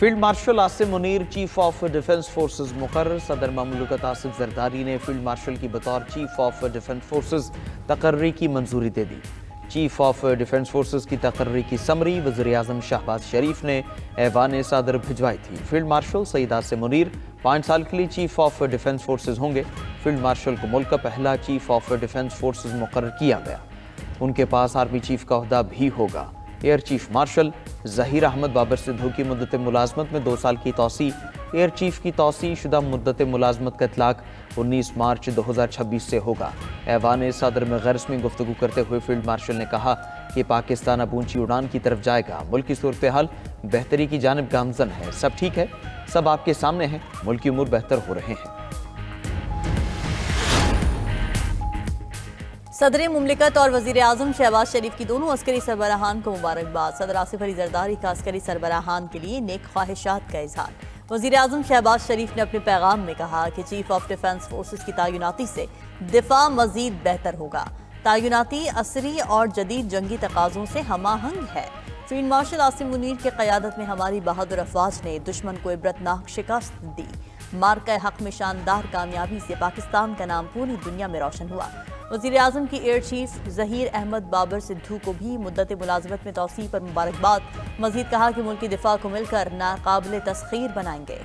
Field marshal Asim Munir chief of defence forces مقرر۔ صدر مملکت آصف زرداری نے فیلڈ مارشل کی بطور چیف آف ڈیفنس فورسز تقرری کی منظوری دے دی۔ چیف آف ڈیفنس فورسز کی تقرری کی سمری وزیر اعظم شہباز شریف نے ایوان صدر بھجوائی تھی۔ فیلڈ مارشل سید عاصم منیر 5 سال کے لیے چیف آف ڈیفنس فورسز ہوں گے۔ فیلڈ مارشل کو ملک کا پہلا چیف آف ڈیفنس فورسز مقرر کیا گیا۔ ان کے پاس آرمی چیف کا عہدہ بھی ہوگا۔ Air chief marshal Zaheer Ahmed Babar Sidhu کی مدت ملازمت میں 2 سال کی توسیع۔ ایئر چیف کی توسیع شدہ مدت ملازمت کا اطلاق 19 مارچ 2026 سے ہوگا۔ ایوان صدر میں غیر رسمی گفتگو کرتے ہوئے فیلڈ مارشل نے کہا کہ پاکستان اب اونچی اڑان کی طرف جائے گا۔ ملک کی صورتحال بہتری کی جانب گامزن ہے۔ سب ٹھیک ہے، سب آپ کے سامنے ہیں، ملکی امور بہتر ہو رہے ہیں۔ صدر مملکت اور وزیر اعظم شہباز شریف کی دونوں عسکری سربراہان کو مبارکباد۔ صدر آصف علی زرداری کا عسکری سربراہان کے لیے نیک خواہشات کا اظہار۔ وزیر اعظم شہباز شریف نے اپنے پیغام میں کہا کہ چیف آف ڈیفنس فورسز کی تعیناتی سے دفاع مزید بہتر ہوگا۔ تعیناتی عصری اور جدید جنگی تقاضوں سے ہم آہنگ ہے۔ فیلڈ مارشل عاصم منیر کی قیادت میں ہماری بہادر افواج نے دشمن کو عبرتناک شکست دی۔ مارکہ حق میں شاندار کامیابی سے پاکستان کا نام پوری دنیا میں روشن ہوا۔ وزیر اعظم کی ایئر چیف ظہیر احمد بابر سدھو کو بھی مدت ملازمت میں توسیع پر مبارکباد۔ مزید کہا کہ ملکی دفاع کو مل کر ناقابل تسخیر بنائیں گے۔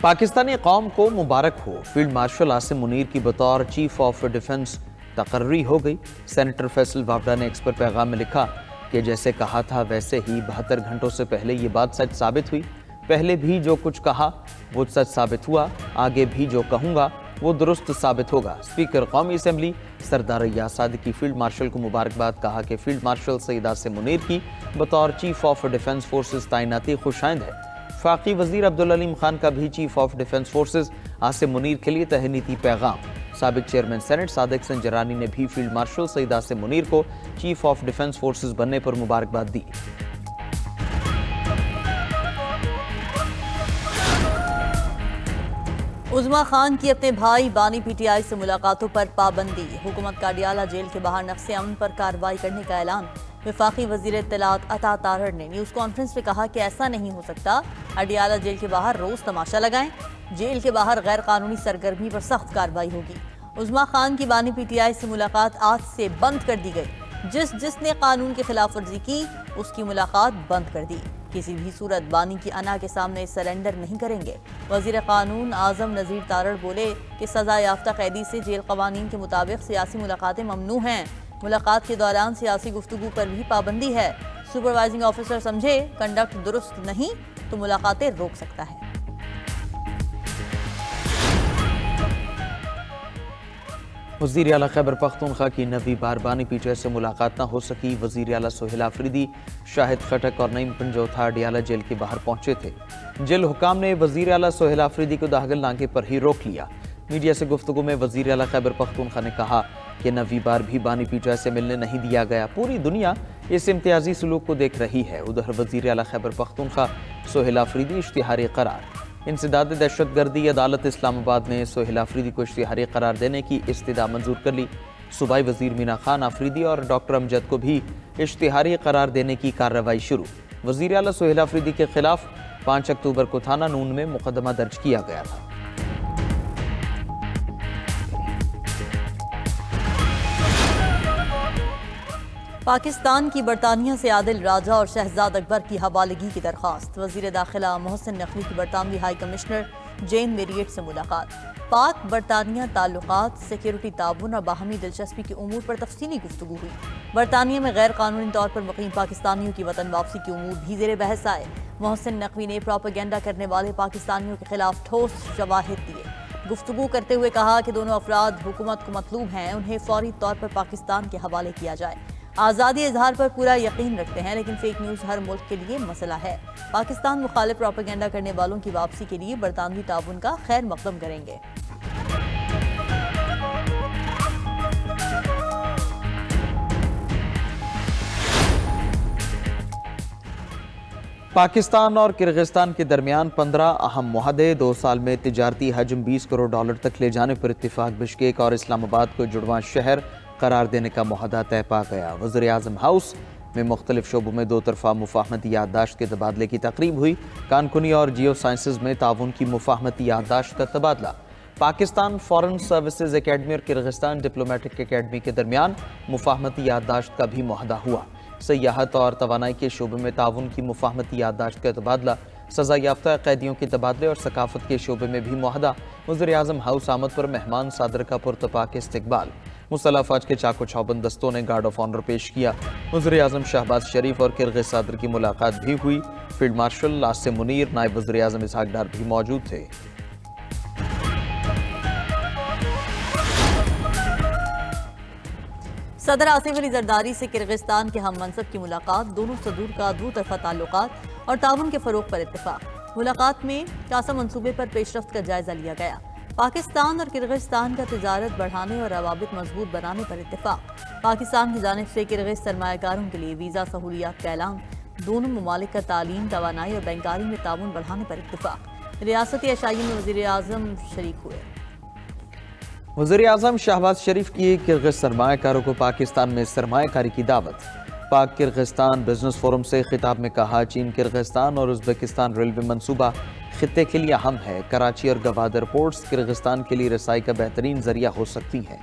پاکستانی قوم کو مبارک ہو، فیلڈ مارشل عاصم منیر کی بطور چیف آف ڈیفنس تقرری ہو گئی۔ سینیٹر فیصل وابڈا نے ایکس پر پیغام میں لکھا کہ جیسے کہا تھا ویسے ہی 72 گھنٹوں سے پہلے یہ بات سچ ثابت ہوئی۔ پہلے بھی جو کچھ کہا وہ سچ ثابت ہوا، آگے بھی جو کہوں گا وہ درست ثابت ہوگا۔ اسپیکر قومی اسمبلی سردار ریاض صادقی فیلڈ مارشل کو مبارکباد۔ کہا کہ فیلڈ مارشل سید عاصم منیر کی بطور چیف آف ڈیفنس فورسز تعیناتی خوشائند ہے۔ وفاقی وزیر عبدالعلیم خان کا بھی chief of defence forces Asim Munir کے لیے تہنیتی پیغام۔ سابق چیئرمین سینٹ صادق سنجرانی نے بھی فیلڈ مارشل سید عاصم منیر کو چیف آف ڈیفنس فورسز بننے پر مبارکباد دی۔ عظما خان کی اپنے بھائی بانی پی ٹی آئی سے ملاقاتوں پر پابندی۔ حکومت کا اڈیالہ جیل کے باہر نقص امن پر کارروائی کرنے کا اعلان۔ وفاقی وزیر اطلاعات عطا تارڑ نے نیوز کانفرنس میں کہا کہ ایسا نہیں ہو سکتا، اڈیالہ جیل کے باہر روز تماشا لگائیں۔ جیل کے باہر غیر قانونی سرگرمی پر سخت کارروائی ہوگی۔ عظما خان کی بانی پی ٹی آئی سے ملاقات آج سے بند کر دی گئی۔ جس نے قانون کی خلاف ورزی کی اس کی ملاقات بند کر دی۔ کسی بھی صورت بانی کی انا کے سامنے سرنڈر نہیں کریں گے۔ وزیر قانون اعظم نذیر تارڑ بولے کہ سزا یافتہ قیدی سے جیل قوانین کے مطابق سیاسی ملاقاتیں ممنوع ہیں۔ ملاقات کے دوران سیاسی گفتگو پر بھی پابندی ہے۔ سپروائزنگ آفیسر سمجھے کنڈکٹ درست نہیں تو ملاقاتیں روک سکتا ہے۔ وزیر اعلیٰ خیبر پختونخوا کی 9ویں بار بانی پی ٹی آئی سے ملاقات نہ ہو سکی۔ وزیر اعلیٰ سہیل آفریدی، شاہد خٹک اور نعیم پنجوتھا اڈیالہ جیل کے باہر پہنچے تھے۔ جیل حکام نے وزیر اعلیٰ سہیل آفریدی کو داخل ناکے پر ہی روک لیا۔ میڈیا سے گفتگو میں وزیر اعلیٰ خیبر پختونخوا نے کہا کہ 9ویں بار بھی بانی پی ٹی آئی سے ملنے نہیں دیا گیا۔ پوری دنیا اس امتیازی سلوک کو دیکھ رہی ہے۔ ادھر وزیر اعلیٰ خیبر پختونخوا سہیل آفریدی اشتہاری قرار۔ انسداد دہشت گردی عدالت اسلام آباد نے سہیل آفریدی کو اشتہاری قرار دینے کی استدعا منظور کر لی۔ صوبائی وزیر مینا خان آفریدی اور ڈاکٹر امجد کو بھی اشتہاری قرار دینے کی کارروائی شروع۔ وزیر اعلیٰ سہیل آفریدی کے خلاف 5 اکتوبر کو تھانہ نون میں مقدمہ درج کیا گیا تھا۔ پاکستان کی برطانیہ سے عادل راجہ اور شہزاد اکبر کی حوالگی کی درخواست۔ وزیر داخلہ محسن نقوی کی برطانوی ہائی کمشنر جین میریٹ سے ملاقات۔ پاک برطانیہ تعلقات، سیکیورٹی تعاون اور باہمی دلچسپی کے امور پر تفصیلی گفتگو ہوئی۔ برطانیہ میں غیر قانونی طور پر مقیم پاکستانیوں کی وطن واپسی کے امور بھی زیر بحث آئے۔ محسن نقوی نے پروپیگنڈا کرنے والے پاکستانیوں کے خلاف ٹھوس شواہد دیے۔ گفتگو کرتے ہوئے کہا کہ دونوں افراد حکومت کو مطلوب ہیں، انہیں فوری طور پر پاکستان کے حوالے کیا جائے۔ آزادی اظہار پر پورا یقین رکھتے ہیں، لیکن فیک نیوز ہر ملک کے لیے مسئلہ ہے۔ پاکستان مخالف پروپیگنڈا کرنے والوں کی واپسی کے لیے برطانوی تعاون کا خیر مقدم کریں گے۔ پاکستان اور کرغزستان کے درمیان 15 اہم معاہدے، 2 سال میں تجارتی حجم $20 کروڑ تک لے جانے پر اتفاق۔ بشکیک اور اسلام آباد کو جڑواں شہر قرار دینے کا معاہدہ طے پا گیا۔ وزیر اعظم ہاؤس میں مختلف شعبوں میں دو طرفہ مفاہمتی یادداشت کے تبادلے کی تقریب ہوئی۔ کانکنی اور جیو سائنسز میں تعاون کی مفاہمتی یادداشت کا تبادلہ۔ پاکستان فارن سروسز اکیڈمی اور کرغزستان ڈپلومیٹک اکیڈمی کے درمیان مفاہمتی یادداشت کا بھی معاہدہ ہوا۔ سیاحت اور توانائی کے شعبے میں تعاون کی مفاہمتی یادداشت کا تبادلہ، سزا یافتہ قیدیوں کے تبادلے اور ثقافت کے شعبے میں بھی معاہدہ۔ وزیر اعظم ہاؤس آمد پر مہمان صادر کا پرتپاک استقبال۔ مسلح افواج کے چاق و چوبند دستوں نے گارڈ آف آنر پیش کیا۔ وزیر اعظم شہباز شریف اور کرغز صدر کی ملاقات بھی ہوئی۔ فیلڈ مارشل عاصم منیر، نائب وزیر اعظم اسحاق ڈار بھی موجود تھے۔ صدر آصف علی زرداری سے کرغزستان کے ہم منصب کی ملاقات، دونوں صدور کا دو طرفہ تعلقات اور تعاون کے فروغ پر اتفاق۔ ملاقات میں کاسا منصوبے پر پیش رفت کا جائزہ لیا گیا۔ پاکستان اور کرغزستان کا تجارت بڑھانے اور روابط مضبوط بنانے پر اتفاق۔ پاکستان کی جانب سے کرغز سرمایہ کاروں کے لیے ویزا سہولیات کا اعلان۔ دونوں ممالک کا تعلیم، توانائی اور بینکاری میں تعاون بڑھانے پر اتفاق۔ ریاستی عشائیے میں وزیر اعظم شریک ہوئے۔ وزیر اعظم شہباز شریف کی کرغز سرمایہ کاروں کو پاکستان میں سرمایہ کاری کی دعوت۔ پاک کرغزستان بزنس فورم سے خطاب میں کہا، چین کرغزستان اور ازبکستان ریلوے منصوبہ خطے کے لیے اہم ہے۔ کراچی اور گوادر پورٹس کرغزستان کے لیے رسائی کا بہترین ذریعہ ہو سکتی ہیں۔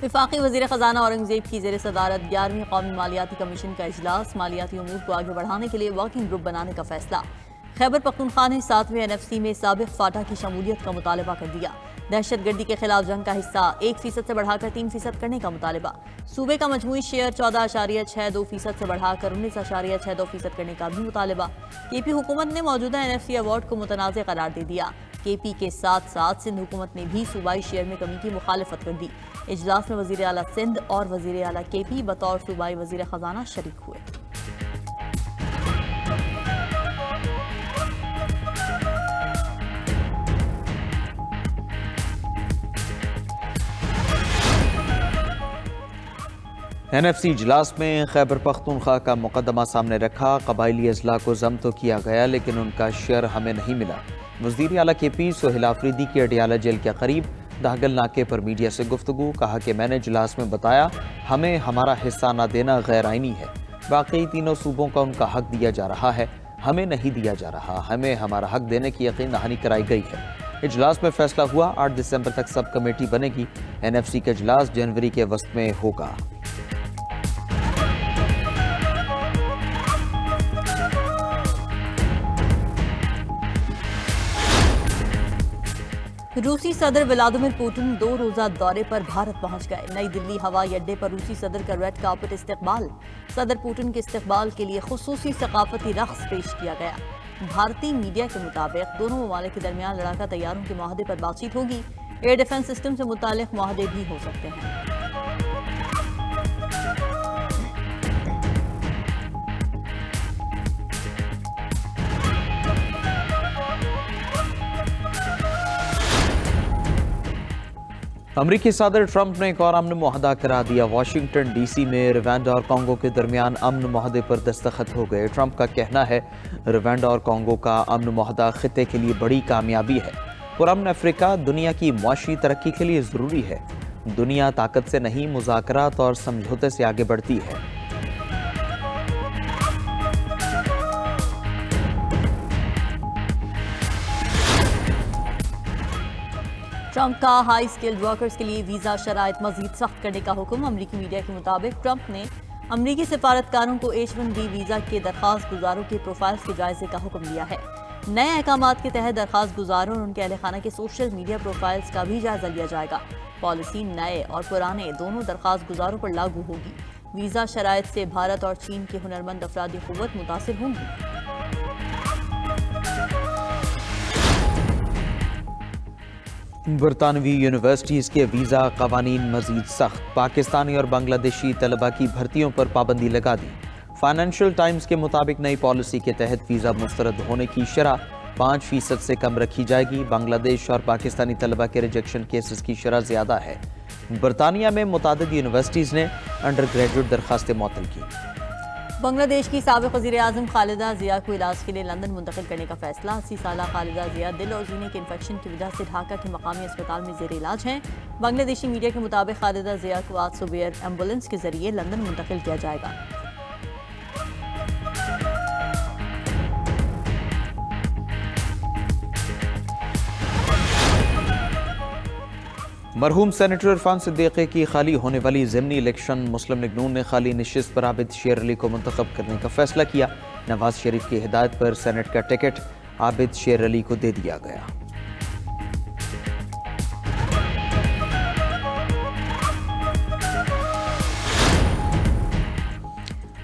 وفاقی وزیر خزانہ اورنگزیب کی زیر صدارت 11ویں قومی مالیاتی کمیشن کا اجلاس، مالیاتی امور کو آگے بڑھانے کے لیے ورکنگ گروپ بنانے کا فیصلہ۔ خیبر پختونخوا نے 7ویں NFC میں سابق فاٹا کی شمولیت کا مطالبہ کر دیا۔ دہشت گردی کے خلاف جنگ کا حصہ 1% سے بڑھا کر 3% کرنے کا مطالبہ۔ صوبے کا مجموعی شیئر 14.62% سے بڑھا کر 19.62% کرنے کا بھی مطالبہ۔ KP حکومت نے موجودہ NFC ایوارڈ کو متنازع قرار دے دیا۔ KP کے ساتھ ساتھ سندھ حکومت نے بھی صوبائی شیئر میں کمی کی مخالفت کر دی۔ اجلاس میں وزیر اعلیٰ سندھ اور وزیر اعلیٰ KP بطور صوبائی وزیر خزانہ شریک ہوئے۔ NFC اجلاس میں خیبر پختونخوا کا مقدمہ سامنے رکھا۔ قبائلی اضلاع کو ضم تو کیا گیا لیکن ان کا شیئر ہمیں نہیں ملا۔ وزیر اعلیٰ KP سہیل آفریدی کی اڈیالہ جیل کے قریب دہگل ناکے پر میڈیا سے گفتگو، کہا کہ میں نے اجلاس میں بتایا ہمیں ہمارا حصہ نہ دینا غیر آئینی ہے۔ باقی تینوں صوبوں کا ان کا حق دیا جا رہا ہے، ہمیں نہیں دیا جا رہا۔ ہمیں ہمارا حق دینے کی یقین دہانی کرائی گئی ہے۔ اجلاس میں فیصلہ ہوا 8 دسمبر تک سب کمیٹی بنے گی۔ NFC کا اجلاس جنوری کے وسط میں ہوگا۔ روسی صدر ولادیمیر پوٹن 2 روزہ دورے پر بھارت پہنچ گئے۔ نئی دلی ہوائی اڈے پر روسی صدر کا ریڈ کارپٹ استقبال۔ صدر پوٹن کے استقبال کے لیے خصوصی ثقافتی رقص پیش کیا گیا۔ بھارتی میڈیا کے مطابق دونوں ممالک کے درمیان لڑاکا طیاروں کے معاہدے پر بات چیت ہوگی۔ ایئر ڈیفنس سسٹم سے متعلق معاہدے بھی ہو سکتے ہیں۔ امریکی صدر ٹرمپ نے ایک اور امن معاہدہ کرا دیا۔ واشنگٹن DC میں روانڈا اور کانگو کے درمیان امن معاہدے پر دستخط ہو گئے۔ ٹرمپ کا کہنا ہے روانڈا اور کانگو کا امن معاہدہ خطے کے لیے بڑی کامیابی ہے۔ پرامن افریقہ دنیا کی معاشی ترقی کے لیے ضروری ہے۔ دنیا طاقت سے نہیں، مذاکرات اور سمجھوتے سے آگے بڑھتی ہے۔ ٹرمپ کا ہائی سکلڈ ورکرز کے لیے ویزا شرائط مزید سخت کرنے کا حکم۔ امریکی میڈیا کے مطابق ٹرمپ نے امریکی سفارتکاروں کو H-1B ویزا کے درخواست گزاروں کے پروفائلز کے جائزے کا حکم دیا ہے۔ نئے احکامات کے تحت درخواست گزاروں اور ان کے اہل خانہ کے سوشل میڈیا پروفائلز کا بھی جائزہ لیا جائے گا۔ پالیسی نئے اور پرانے دونوں درخواست گزاروں پر لاگو ہوگی۔ ویزا شرائط سے بھارت اور چین کے ہنرمند افرادی قوت متاثر ہوں گی۔ برطانوی یونیورسٹیز کے ویزا قوانین مزید سخت۔ پاکستانی اور بنگلہ دیشی طلبہ کی بھرتیوں پر پابندی لگا دی۔ فائنینشل ٹائمز کے مطابق نئی پالیسی کے تحت ویزا مسترد ہونے کی شرح 5% سے کم رکھی جائے گی۔ بنگلہ دیش اور پاکستانی طلبہ کے ریجیکشن کیسز کی شرح زیادہ ہے۔ برطانیہ میں متعدد یونیورسٹیز نے انڈر گریجویٹ درخواستیں معطل کی۔ بنگلہ دیش کی سابق وزیراعظم خالدہ ضیاء کو علاج کے لیے لندن منتقل کرنے کا فیصلہ 80 سالہ خالدہ ضیاء دل اور سینے کے انفیکشن کی وجہ سے ڈھاکہ کے مقامی اسپتال میں زیر علاج ہیں۔ بنگلہ دیشی میڈیا کے مطابق خالدہ ضیاء کو آج صبح ایئر ایمبولینس کے ذریعے لندن منتقل کیا جائے گا۔ مرحوم سینیٹر عرفان صدیقی کی خالی ہونے والی ضمنی الیکشن مسلم لیگ نون نے خالی نشست پر عابد شیر علی کو منتخب کرنے کا فیصلہ کیا۔ نواز شریف کی ہدایت پر سینٹ کا ٹکٹ عابد شیر علی کو دے دیا گیا۔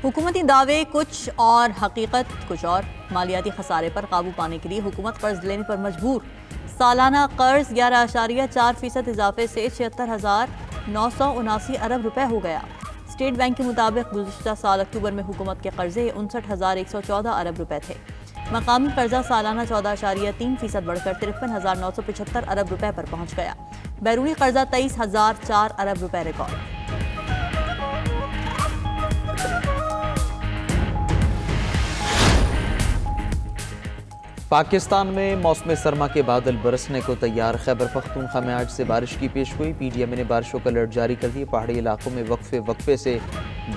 حکومتی دعوے کچھ اور حقیقت کچھ اور۔ مالیاتی خسارے پر قابو پانے کے لیے حکومت قرض لینے پر مجبور۔ سالانہ قرض 11.4% اضافے سے 76,979 ارب روپے ہو گیا۔ اسٹیٹ بینک کے مطابق گزشتہ سال اکتوبر میں حکومت کے قرضے 59,114 ارب روپے تھے۔ مقامی قرضہ سالانہ 14.3% بڑھ کر 53,975 ارب روپے پر پہنچ گیا۔ بیرونی قرضہ 23,004 ارب روپے ریکارڈ۔ پاکستان میں موسم سرما کے بادل برسنے کو تیار۔ خیبر پختونخوا میں آج سے بارش کی پیشگوئی۔ پی ڈی ایم نے بارشوں کا الرٹ جاری کر دی۔ پہاڑی علاقوں میں وقفے سے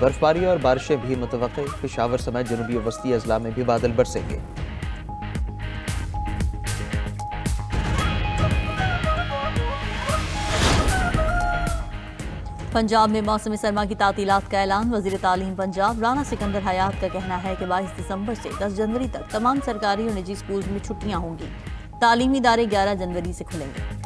برفباری اور بارشیں بھی متوقع۔ پشاور سمیت جنوبی و وسطی اضلاع میں بھی بادل برسیں گے۔ پنجاب میں موسم سرما کی تعطیلات کا اعلان۔ وزیر تعلیم پنجاب رانا سکندر حیات کا کہنا ہے کہ 22 دسمبر سے 10 جنوری تک تمام سرکاری اور نجی سکولز میں چھٹیاں ہوں گی۔ تعلیمی ادارے 11 جنوری سے کھلیں گے۔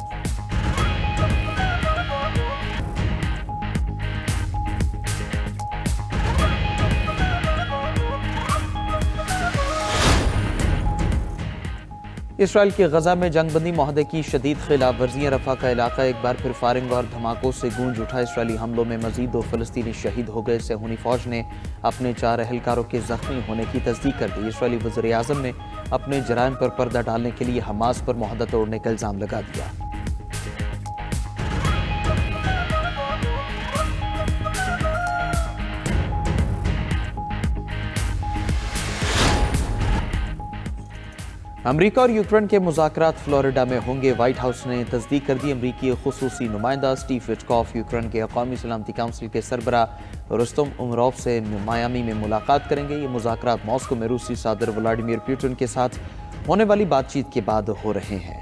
اسرائیل کے غزہ میں جنگ بندی معاہدے کی شدید خلاف ورزیاں۔ رفح کا علاقہ ایک بار پھر فائرنگ اور دھماکوں سے گونج اٹھا۔ اسرائیلی حملوں میں مزید 2 فلسطینی شہید ہو گئے۔ صہیونی فوج نے اپنے 4 اہلکاروں کے زخمی ہونے کی تصدیق کر دی۔ اسرائیلی وزیر اعظم نے اپنے جرائم پر پردہ ڈالنے کے لیے حماس پر معاہدہ توڑنے کا الزام لگا دیا۔ امریکہ اور یوکرین کے مذاکرات فلوریڈا میں ہوں گے۔ وائٹ ہاؤس نے تصدیق کر دی۔ امریکی خصوصی نمائندہ سٹیو وٹکوف یوکرین کے اقوامی سلامتی کونسل کے سربراہ رستم امروف سے میامی میں ملاقات کریں گے۔ یہ مذاکرات ماسکو میں روسی صدر ولادیمیر پوٹن کے ساتھ ہونے والی بات چیت کے بعد ہو رہے ہیں۔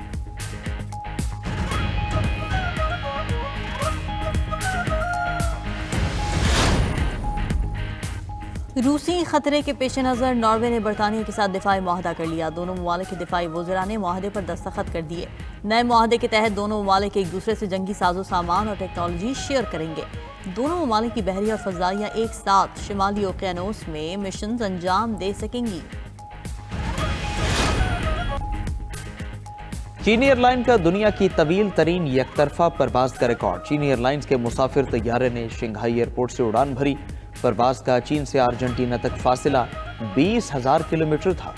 روسی خطرے کے پیش نظر ناروے نے برطانیہ کے ساتھ دفاعی معاہدہ کر لیا۔ دونوں ممالک کے دفاعی وزراء نے معاہدے پر دستخط کر دیے۔ نئے معاہدے کے تحت دونوں ممالک ایک دوسرے سے جنگی ساز و سامان اور ٹیکنالوجی شیئر کریں گے۔ دونوں ممالک کی بحریہ اور فضائیہ ایک ساتھ شمالی اوقیانوس میں مشنز انجام دے سکیں گی۔ چینی ایئر لائن کا دنیا کی طویل ترین یک طرفہ پرواز کا ریکارڈ۔ چینی ایئر لائنز کے مسافر طیارے نے شنگھائی ایئرپورٹ سے اڑان بھری۔ پرواز کا چین سے ارجنٹینا تک فاصلہ 20,000 کلومیٹر تھا۔